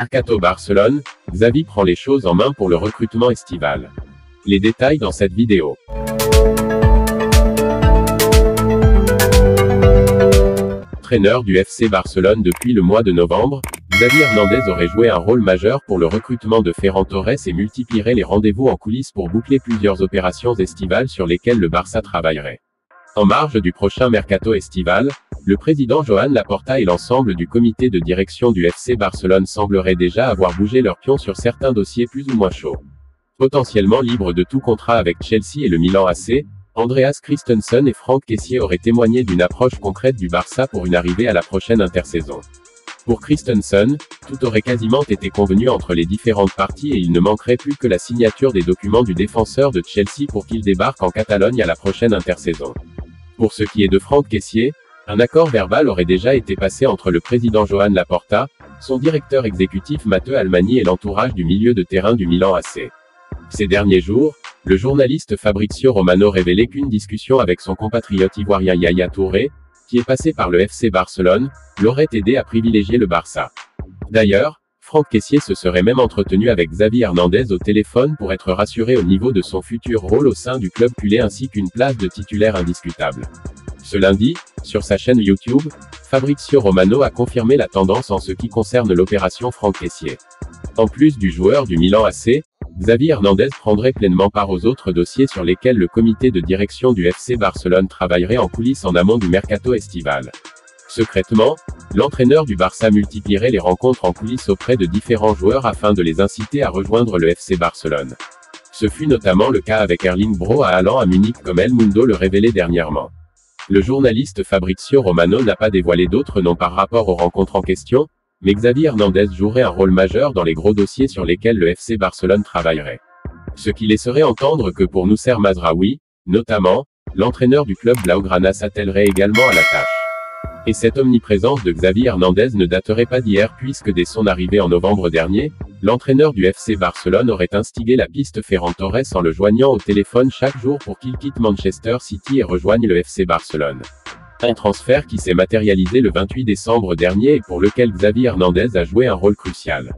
Mercato Barcelone, Xavi prend les choses en main pour le recrutement estival. Les détails dans cette vidéo. Entraîneur du FC Barcelone depuis le mois de novembre, Xavi Hernandez aurait joué un rôle majeur pour le recrutement de Ferran Torres et multiplierait les rendez-vous en coulisses pour boucler plusieurs opérations estivales sur lesquelles le Barça travaillerait. En marge du prochain mercato estival, le président Joan Laporta et l'ensemble du comité de direction du FC Barcelone sembleraient déjà avoir bougé leurs pions sur certains dossiers plus ou moins chauds. Potentiellement libres de tout contrat avec Chelsea et le Milan AC, Andreas Christensen et Franck Kessié auraient témoigné d'une approche concrète du Barça pour une arrivée à la prochaine intersaison. Pour Christensen, tout aurait quasiment été convenu entre les différentes parties et il ne manquerait plus que la signature des documents du défenseur de Chelsea pour qu'il débarque en Catalogne à la prochaine intersaison. Pour ce qui est de Franck Kessié, un accord verbal aurait déjà été passé entre le président Joan Laporta, son directeur exécutif Matteo Almani et l'entourage du milieu de terrain du Milan AC. Ces derniers jours, le journaliste Fabrizio Romano révélait qu'une discussion avec son compatriote ivoirien Yaya Touré, qui est passé par le FC Barcelone, l'aurait aidé à privilégier le Barça. D'ailleurs, Franck Kessié se serait même entretenu avec Xavi Hernandez au téléphone pour être rassuré au niveau de son futur rôle au sein du club culé ainsi qu'une place de titulaire indiscutable. Ce lundi, sur sa chaîne YouTube, Fabrizio Romano a confirmé la tendance en ce qui concerne l'opération Franck Kessié. En plus du joueur du Milan AC, Xavi Hernandez prendrait pleinement part aux autres dossiers sur lesquels le comité de direction du FC Barcelone travaillerait en coulisses en amont du mercato estival. Secrètement, l'entraîneur du Barça multiplierait les rencontres en coulisses auprès de différents joueurs afin de les inciter à rejoindre le FC Barcelone. Ce fut notamment le cas avec Erling Braut Haaland à Munich comme El Mundo le révélait dernièrement. Le journaliste Fabrizio Romano n'a pas dévoilé d'autres noms par rapport aux rencontres en question, mais Xavi Hernandez jouerait un rôle majeur dans les gros dossiers sur lesquels le FC Barcelone travaillerait. Ce qui laisserait entendre que pour Noussair Mazraoui, notamment, l'entraîneur du club Blaugrana s'attellerait également à la tâche. Et cette omniprésence de Xavi Hernandez ne daterait pas d'hier puisque dès son arrivée en novembre dernier, l'entraîneur du FC Barcelone aurait instigé la piste Ferran Torres en le joignant au téléphone chaque jour pour qu'il quitte Manchester City et rejoigne le FC Barcelone. Un transfert qui s'est matérialisé le 28 décembre dernier et pour lequel Xavi Hernandez a joué un rôle crucial.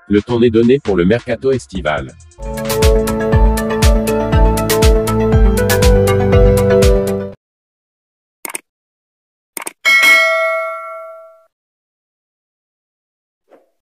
Le ton est donné pour le mercato estival.